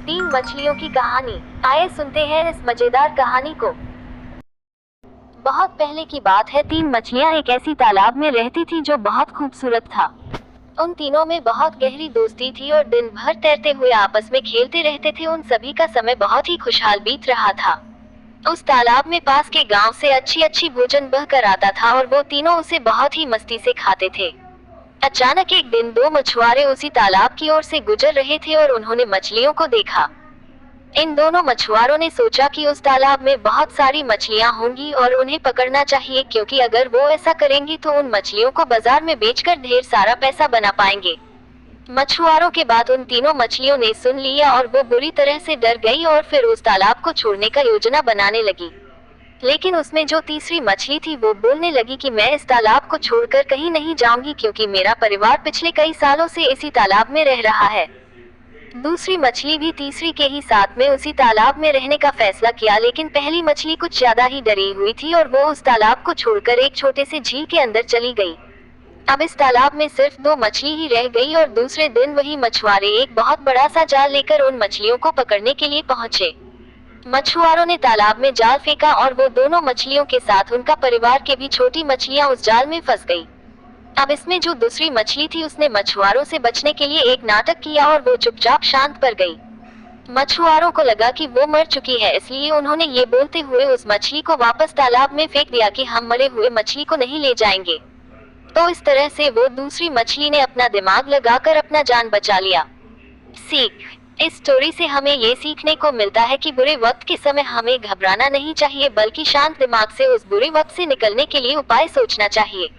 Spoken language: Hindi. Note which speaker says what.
Speaker 1: तीन मछलियों की कहानी। आइए सुनते हैं इस मजेदार कहानी को। बहुत पहले की बात है। तीन मछलियां एक ऐसी तालाब में रहती थी जो बहुत खूबसूरत था। उन तीनों में बहुत गहरी दोस्ती थी और दिन भर तैरते हुए आपस में खेलते रहते थे। उन सभी का समय बहुत ही खुशहाल बीत रहा था। उस तालाब में पास के गांव से अच्छी अच्छी भोजन बहकर आता था और वो तीनों उसे बहुत ही मस्ती से खाते थे। अचानक एक दिन दो मछुआरे उसी तालाब की ओर से गुजर रहे थे और उन्होंने मछलियों को देखा। इन दोनों मछुआरों ने सोचा कि उस तालाब में बहुत सारी मछलियां होंगी और उन्हें पकड़ना चाहिए, क्योंकि अगर वो ऐसा करेंगी तो उन मछलियों को बाजार में बेचकर ढेर सारा पैसा बना पाएंगे। मछुआरों के बात उन तीनों मछलियों ने सुन लिया और वो बुरी तरह से डर गई और फिर उस तालाब को छोड़ने का योजना बनाने लगी। लेकिन उसमें जो तीसरी मछली थी वो बोलने लगी कि मैं इस तालाब को छोड़कर कहीं नहीं जाऊंगी, क्योंकि मेरा परिवार पिछले कई सालों से इसी तालाब में रह रहा है। दूसरी मछली भी तीसरी के ही साथ में उसी तालाब में रहने का फैसला किया, लेकिन पहली मछली कुछ ज्यादा ही डरी हुई थी और वो उस तालाब को छोड़कर एक छोटे से झील के अंदर चली गई। अब इस तालाब में सिर्फ दो मछली ही रह गई और दूसरे दिन वही मछुआरे एक बहुत बड़ा सा जाल लेकर उन मछलियों को पकड़ने के लिए पहुंचे। मछुआरों ने तालाब में जाल फेंका और वो दोनों मछलियों के साथ उनका परिवार के भी छोटी मछलियां उस जाल में फंस गई। अब इसमें जो दूसरी मछली थी उसने मछुआरों से बचने के लिए एक नाटक किया और वो चुपचाप शांत पड़ गई। मछुआरों को लगा कि वो मर चुकी है, इसलिए उन्होंने ये बोलते हुए उस मछली को वापस तालाब में फेंक दिया कि हम मरे हुए मछली को नहीं ले जाएंगे। तो इस तरह से वो दूसरी मछली ने अपना दिमाग लगाकर अपना जान बचा लिया। सीख: इस स्टोरी से हमें ये सीखने को मिलता है कि बुरे वक्त के समय हमें घबराना नहीं चाहिए, बल्कि शांत दिमाग से उस बुरे वक्त से निकलने के लिए उपाय सोचना चाहिए।